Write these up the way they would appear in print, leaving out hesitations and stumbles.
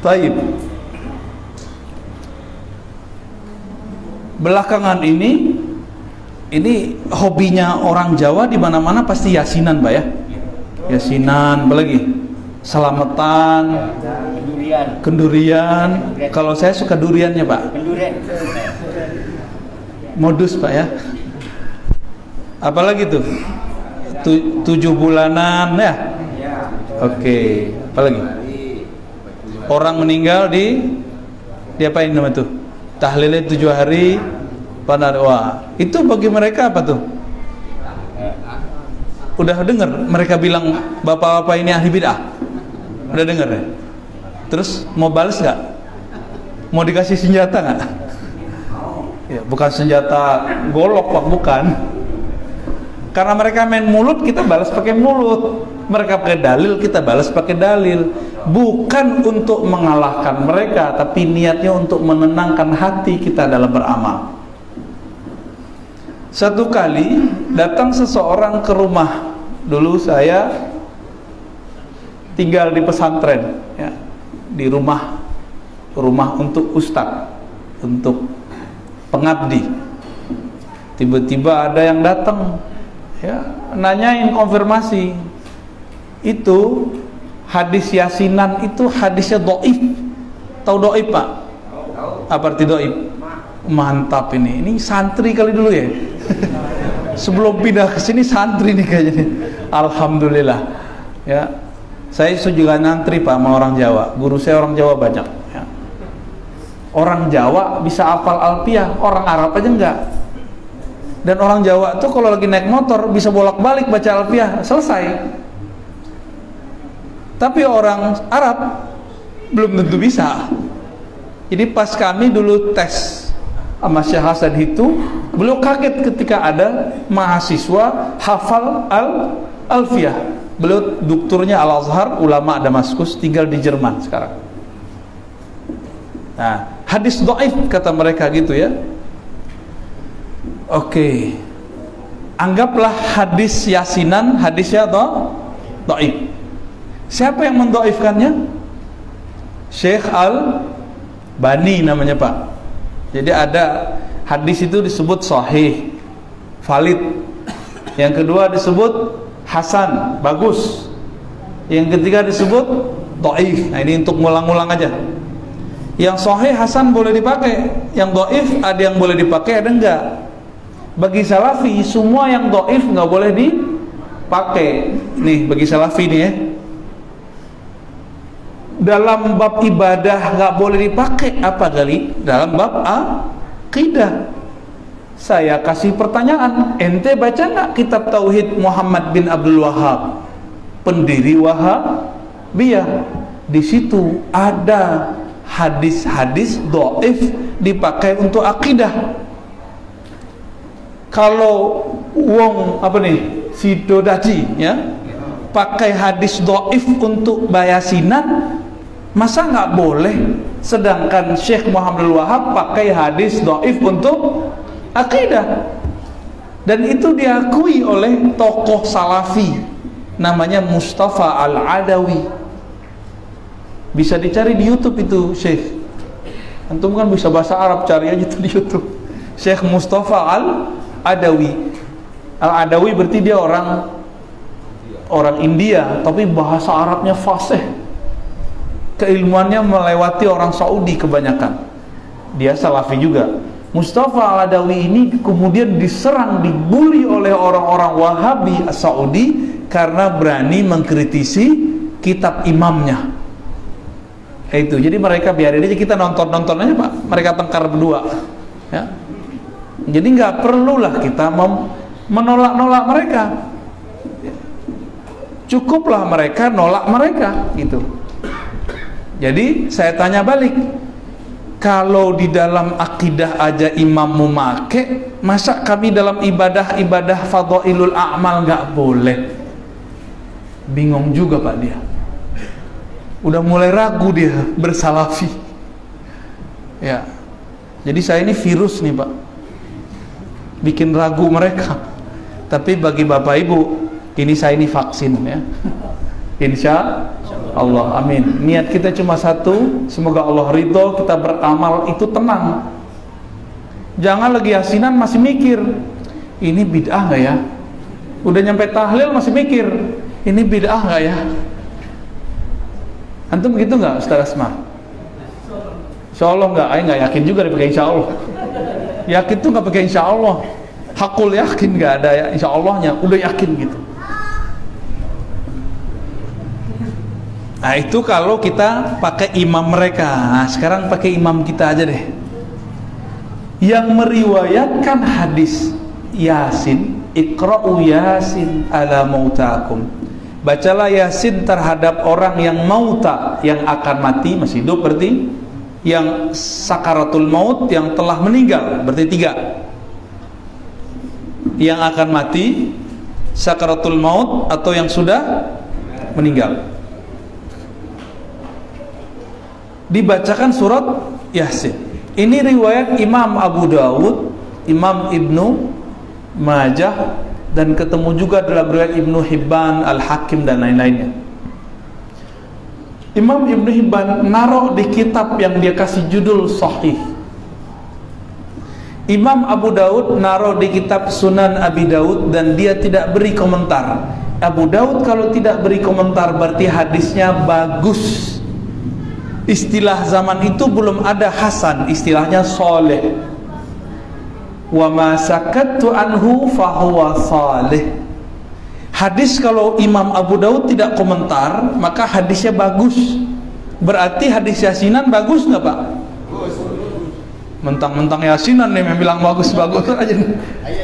Taib. Belakangan ini hobinya orang Jawa di mana-mana pasti yasinan, Pak ya. Yasinan, apalagi selamatan, kendurian. Kalau saya suka duriannya, Pak. Modus, Pak ya. Apalagi tuh? 7 bulanan ya. Oke, apalagi? Orang meninggal diapain nama tuh? Tahlilnya 7 hari. Wah, itu bagi mereka apa tuh? Udah dengar mereka bilang bapak-bapak ini ahli bid'ah? Udah dengar ya? Terus mau balas nggak? Mau dikasih senjata nggak? Ya, bukan senjata golok, Pak, bukan. Karena mereka main mulut, kita balas pakai mulut. Mereka pakai dalil, kita balas pakai dalil. Bukan untuk mengalahkan mereka, tapi niatnya untuk menenangkan hati kita dalam beramal. Satu kali datang seseorang ke rumah. Dulu saya tinggal di pesantren ya, di rumah untuk ustadz, untuk pengabdi. Tiba-tiba ada yang datang ya, nanyain konfirmasi. Itu hadis yasinan itu hadisnya dhaif. Tahu dhaif, Pak? Apa arti dhaif? Mantap ini santri kali dulu ya. Sebelum pindah ke sini santri nih kayaknya. Alhamdulillah. Ya. Saya juga ngantri, Pak, sama orang Jawa. Guru saya orang Jawa banyak ya. Orang Jawa bisa hafal alfiah, orang Arab aja enggak. Dan orang Jawa tuh kalau lagi naik motor bisa bolak-balik baca alfiah, selesai. Tapi orang Arab belum tentu bisa. Jadi pas kami dulu tes sama Syekh Hasan itu, beliau kaget ketika ada mahasiswa hafal alfiah. Beliau doktornya Al-Azhar, ulama Damaskus, tinggal di Jerman sekarang. Nah, hadis dhaif kata mereka gitu ya. Oke. Anggaplah hadis yasinan hadisnya dhaif. Siapa yang mendhaifkannya? Syekh Al-Bani namanya, Pak. Jadi ada hadis itu disebut sahih, valid. Yang kedua disebut hasan, bagus. Yang ketiga disebut dhaif. Nah, ini untuk ngulang-ngulang aja. Yang sahih, hasan boleh dipakai. Yang dhaif ada yang boleh dipakai, ada enggak. Bagi salafi semua yang dhaif enggak boleh dipakai. Nih bagi salafi nih ya. Dalam bab ibadah nggak boleh dipakai, apa kali? Dalam bab akidah. Saya kasih pertanyaan, ente baca nggak kitab Tauhid Muhammad bin Abdul Wahab, pendiri Wahabiyah? Di situ ada hadis-hadis dhaif dipakai untuk akidah. Kalau wong apa nih, si Dodaji ya, pakai hadis dhaif untuk bayasinan, masa nggak boleh? Sedangkan Syekh Muhammad Wahab pakai hadis dhaif untuk akidah. Dan itu diakui oleh tokoh salafi namanya Mustafa Al-Adawi. Bisa dicari di YouTube itu Syekh. Antum kan bisa bahasa Arab, cari aja tuh di YouTube. Syekh Mustafa Al-Adawi. Al-Adawi berarti dia orang India, tapi bahasa Arabnya fasih. Keilmuannya melewati orang Saudi kebanyakan. Dia salafi juga. Mustafa Al-Adawi ini kemudian diserang, dibully oleh orang-orang Wahabi Saudi karena berani mengkritisi kitab imamnya. Itu. Jadi mereka biarin aja, kita nonton aja, Pak. Mereka tengkar berdua. Ya. Jadi nggak perlulah kita menolak-nolak mereka. Cukuplah mereka nolak mereka gitu. Jadi saya tanya balik, kalau di dalam akidah aja imam memakai, masa kami dalam ibadah fadhailul a'mal nggak boleh? Bingung juga, Pak, dia. Udah mulai ragu dia bersalafi. Ya. Jadi saya ini virus nih, Pak. Bikin ragu mereka. Tapi bagi Bapak Ibu, ini saya ini vaksin ya. Insya Allah, amin. Niat kita cuma satu, semoga Allah ridho, kita beramal itu tenang. Jangan lagi yasinan masih mikir, ini bid'ah nggak ya? Udah nyampe tahlil masih mikir, ini bid'ah nggak ya? Antum begitu nggak, Ustaz Asma? Insya Allah nggak, nggak yakin juga pakai insya Allah. Yakin tuh nggak pakai insya Allah. Hakul yakin nggak ada ya insya Allahnya, udah yakin gitu. Nah itu kalau kita pakai imam mereka. Nah sekarang pakai imam kita aja deh, yang meriwayatkan hadis Yasin, Iqra'u Yasin ala mautakum, bacalah Yasin terhadap orang yang mauta, yang akan mati, masih hidup berarti, yang sakaratul maut, yang telah meninggal, berarti 3. Yang akan mati, sakaratul maut, atau yang sudah meninggal, dibacakan surat Yasin. Ini riwayat Imam Abu Dawud, Imam Ibnu Majah, dan ketemu juga dalam riwayat Ibnu Hibban, Al-Hakim, dan lain-lainnya. Imam Ibnu Hibban naruh di kitab yang dia kasih judul Sahih. Imam Abu Dawud naruh di kitab Sunan Abi Dawud, dan dia tidak beri komentar. Abu Dawud kalau tidak beri komentar berarti hadisnya bagus. Istilah zaman itu belum ada hasan, istilahnya soleh. Wa ma sakattu anhu fahuwa salih. Hadis kalau Imam Abu Dawud tidak komentar, maka hadisnya bagus. Berarti hadis yasinan bagus nggak Pak? Mentang-mentang yasinan nih yang bilang bagus-bagus aja.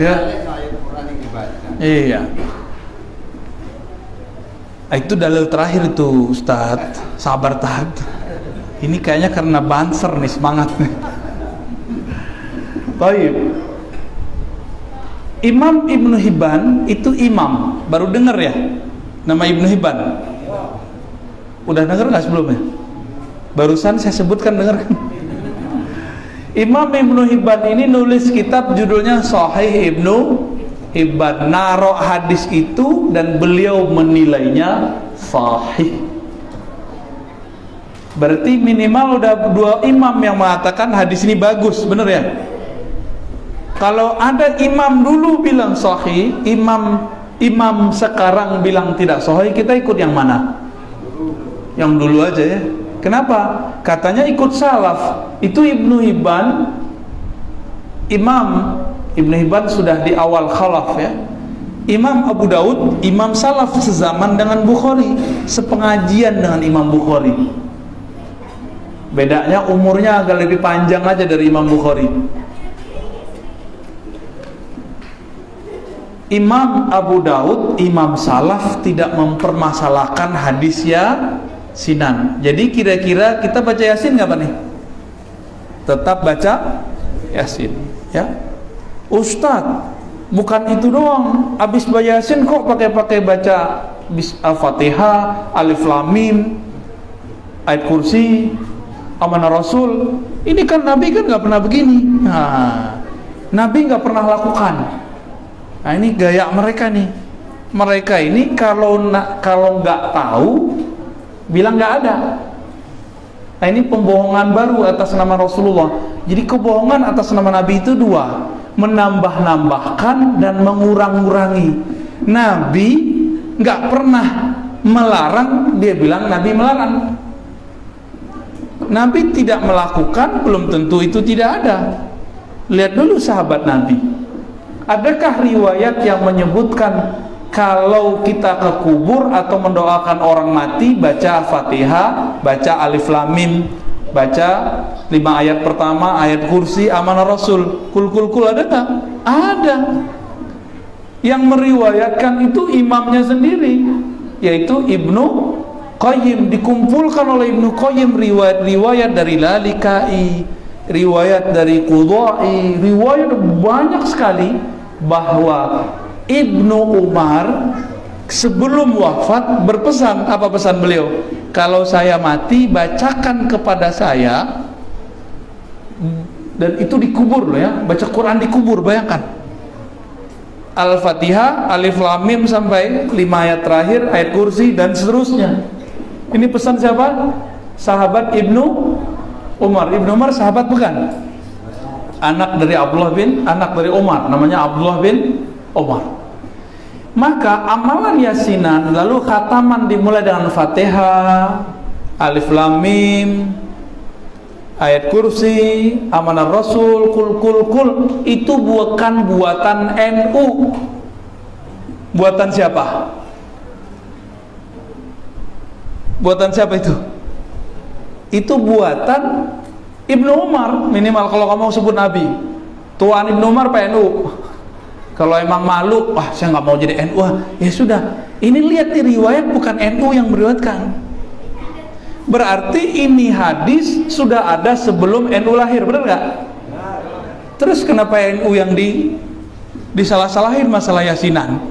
Ya. Iya. Itu dalil terakhir itu Ustadz. Sabar tahan. Ini kayaknya karena banser nih, semangat nih. Baik. Imam Ibnu Hibban itu imam, baru dengar ya nama Ibnu Hibban? Udah dengar nggak sebelumnya? Barusan saya sebutkan, dengar kan? Imam Ibnu Hibban ini nulis kitab judulnya Sahih Ibnu Hibban, naruh hadis itu dan beliau menilainya sahih. Berarti minimal udah 2 imam yang mengatakan hadis ini bagus, bener ya? Kalau ada imam dulu bilang sahih, imam sekarang bilang tidak sahih, kita ikut yang mana? Yang dulu aja ya. Kenapa? Katanya ikut salaf. Itu Ibnu Hibban, Imam Ibnu Hibban sudah di awal khalaf ya. Imam Abu Dawud, imam salaf sezaman dengan Bukhari, sepengajian dengan Imam Bukhari. Bedanya umurnya agak lebih panjang aja dari Imam Bukhari. Imam Abu Dawud, imam salaf, tidak mempermasalahkan hadis yasinan. Jadi kira-kira kita baca yasin nggak Pak nih? Tetap baca yasin ya. Ustadz, bukan itu doang, habis baca yasin kok pakai baca Al-Fatihah, Alif Lam Mim, ayat kursi, amanah Rasul. Ini kan Nabi kan nggak pernah begini. Nah, Nabi nggak pernah lakukan. Nah ini gaya mereka nih. Mereka ini kalau nggak tahu bilang nggak ada. Nah ini pembohongan baru atas nama Rasulullah. Jadi kebohongan atas nama Nabi itu 2, menambah-nambahkan dan mengurang-urangi. Nabi nggak pernah melarang, dia bilang Nabi melarang. Nabi tidak melakukan, belum tentu itu tidak ada. Lihat dulu sahabat Nabi. Adakah riwayat yang menyebutkan kalau kita ke kubur atau mendoakan orang mati baca Al-Fatihah, baca Alif Lam Mim, baca 5 ayat pertama, ayat kursi, amanah Rasul, kul ada tak? Ada. Yang meriwayatkan itu imamnya sendiri, yaitu Ibnu Qayyim. Dikumpulkan oleh Ibnu Qayyim riwayat-riwayat dari Lalikai, riwayat dari Qudai, riwayat banyak sekali bahwa Ibnu Umar sebelum wafat berpesan. Apa pesan beliau? Kalau saya mati bacakan kepada saya, dan itu dikubur loh ya, baca Quran dikubur, bayangkan. Al-Fatihah, Alif Lam Mim sampai 5 ayat terakhir, ayat kursi dan seterusnya. Ini pesan siapa? Sahabat Ibnu Umar. Ibnu Umar sahabat bukan? Anak dari Umar, namanya Abdullah bin Umar. Maka amalan yasinan lalu khataman dimulai dengan Fatihah, Alif Lam Mim, ayat kursi, amanah Rasul, kul itu bukan buatan NU. Buatan siapa? Buatan siapa itu? Itu buatan Ibnu Umar. Minimal kalau kamu sebut Nabi, tuan Ibnu Umar PNU. Kalau emang malu, wah saya nggak mau jadi NU, ya sudah. Ini lihat nih, riwayat bukan NU yang meriwayatkan. Berarti ini hadis sudah ada sebelum NU lahir, benar nggak? Terus kenapa NU yang disalah-salahin masalah yasinan,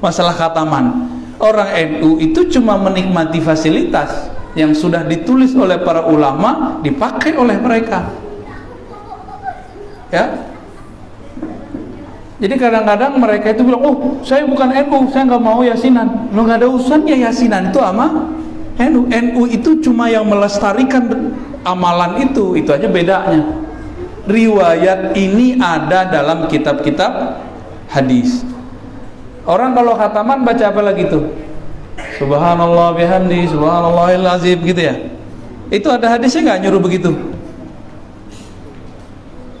masalah khataman? Orang NU itu cuma menikmati fasilitas yang sudah ditulis oleh para ulama, dipakai oleh mereka. Ya. Jadi kadang-kadang mereka itu bilang, oh saya bukan NU, saya nggak mau yasinan. Lo nggak ada urusannya yasinan itu sama NU. NU itu cuma yang melestarikan amalan itu aja bedanya. Riwayat ini ada dalam kitab-kitab hadis. Orang kalau khataman baca apa lagi tuh? Subhanallah bihamdi, subhanallahil azim gitu ya. Itu ada hadisnya nggak nyuruh begitu?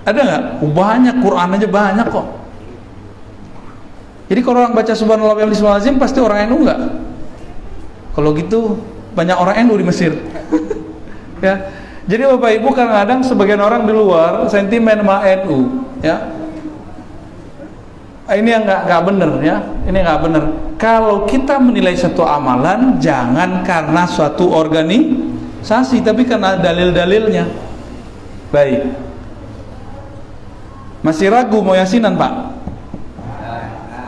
Ada nggak? Banyak, Quran aja banyak kok. Jadi kalau orang baca subhanallah bihamdi subhanallahil azim pasti orang NU nggak? Kalau gitu banyak orang NU di Mesir. Ya. Jadi Bapak Ibu kadang-kadang sebagian orang di luar sentimen sama NU, ya. Ini yang nggak bener ya. Ini nggak bener. Kalau kita menilai satu amalan, jangan karena suatu organisasi, tapi karena dalil-dalilnya. Baik. Masih ragu mau yasinan, Pak?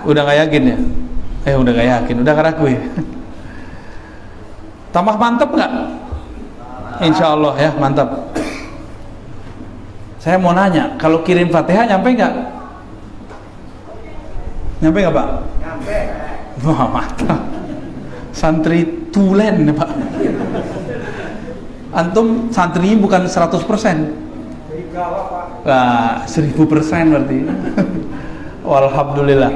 Udah nggak yakin ya? Udah nggak yakin, udah nggak ragu ya? Tambah mantap nggak? Insya Allah ya, mantap. Saya mau nanya, kalau kirim Fatihah nyampe nggak? Nyampe nggak, Pak? Nyampe. Wah, mantap. Santri tulen ya, Pak. Antum santrinya bukan 100%. Nah, 1000% berarti. Alhamdulillah.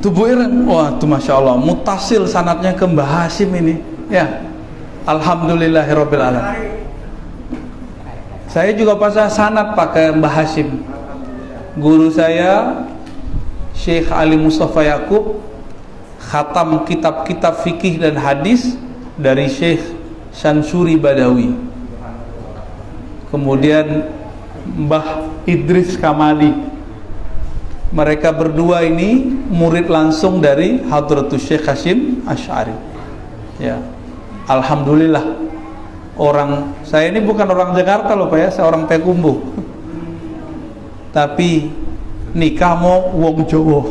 Tubuh ireng, wah tuh masya Allah, mutasil sanatnya ke Mbah Hashim ini, ya. Alhamdulillahirabbil alamin. Saya juga pasang sanat pakai Mbah Hashim. Guru saya Syekh Ali Mustafa Yakub khatam kitab-kitab fikih dan hadis dari Syekh Shansuri Badawi. Kemudian Mbah Idris Kamali. Mereka berdua ini murid langsung dari Hadratus Syekh Hasyim Asy'ari. Ya. Alhamdulillah. Orang saya ini bukan orang Jakarta loh Pak ya, saya orang Payakumbuh. Tapi nikah mau wong Jawa.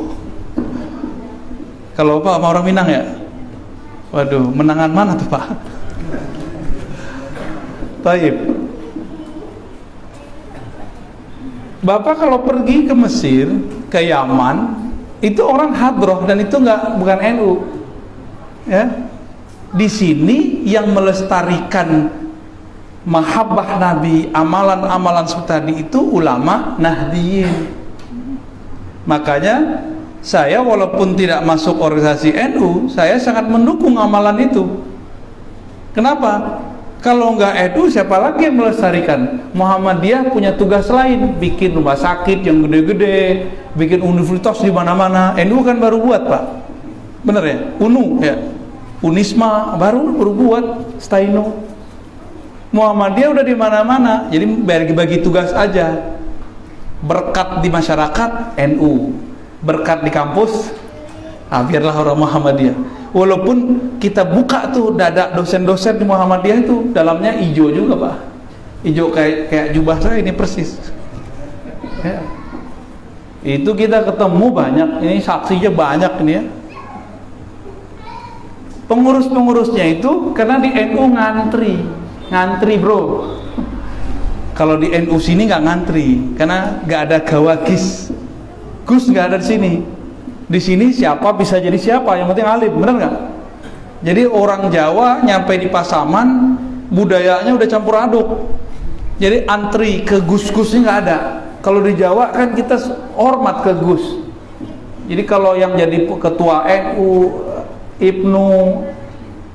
Kalau Pak sama orang Minang ya? Waduh, menangan mana tuh Pak? Taib. Bapak kalau pergi ke Mesir, ke Yaman, itu orang hadroh dan itu bukan NU. Ya. Di sini yang melestarikan mahabbah Nabi, amalan-amalan seperti tadi itu ulama Nahdiyin. Makanya saya walaupun tidak masuk organisasi NU, saya sangat mendukung amalan itu. Kenapa? Kalau nggak NU, siapa lagi yang melestarikan? Muhammadiyah punya tugas lain, bikin rumah sakit yang gede-gede, bikin universitas di mana-mana. NU kan baru buat Pak, bener ya? UNU ya, Unisma baru buat, Staino. Muhammadiyah udah di mana-mana, jadi bagi-bagi tugas aja. Berkat di masyarakat NU, berkat di kampus, biarlah orang Muhammadiyah. Walaupun kita buka tuh dada dosen-dosen di Muhammadiyah itu dalamnya hijau juga Pak, hijau kayak jubah saya ini persis. Ya. Itu kita ketemu banyak, ini saksinya banyak ini ya. Pengurus-pengurusnya itu karena di NU ngantri bro. Kalau di NU sini nggak ngantri karena nggak ada gawagis, Gus nggak ada di sini. Di sini siapa bisa jadi siapa, yang penting alim, benar nggak? Jadi orang Jawa nyampe di Pasaman, budayanya udah campur aduk. Jadi antri ke gus-gusnya nggak ada. Kalau di Jawa kan kita hormat ke gus. Jadi kalau yang jadi ketua NU, Ibnu,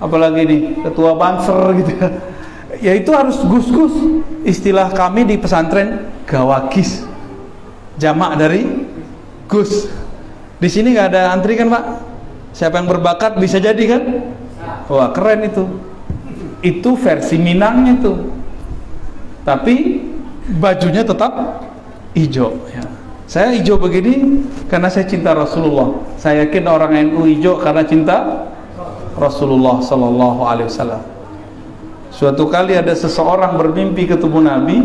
apalagi nih ketua Banser gitu ya itu harus gus-gus. Istilah kami di pesantren gawakis, jamak dari gus. Di sini nggak ada antri kan Pak? Siapa yang berbakat bisa jadi kan? Wah keren itu. Itu versi Minangnya tuh. Tapi bajunya tetap hijau. Ya. Saya hijau begini karena saya cinta Rasulullah. Saya yakin orang NU hijau karena cinta Rasulullah Sallallahu Alaihi Wasallam. Suatu kali ada seseorang bermimpi ketemu Nabi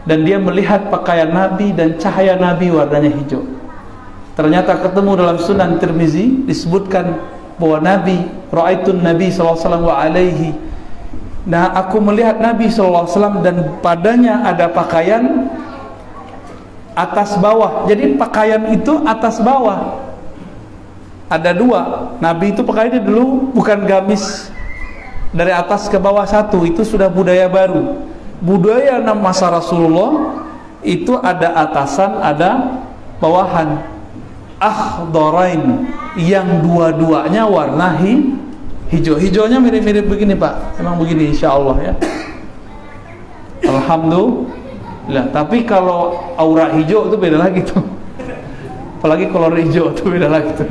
dan dia melihat pakaian Nabi dan cahaya Nabi warnanya hijau. Ternyata ketemu dalam Sunan Tirmizi disebutkan bahwa Nabi ra'aitun Nabi sallallahu alaihi. Nah, aku melihat Nabi sallallahu alaihi wasallam dan padanya ada pakaian atas bawah. Jadi pakaian itu atas bawah. Ada dua. Nabi itu pakaiannya dulu bukan gamis dari atas ke bawah satu, itu sudah budaya baru. Budaya masa Rasulullah itu ada atasan, ada bawahan. Akhdarain, yang dua-duanya warna hijau. Hijaunya mirip-mirip begini Pak, emang begini insya Allah ya. Alhamdulillah. Tapi kalau aura hijau itu beda lagi tuh. Apalagi kolor hijau itu beda lagi tuh.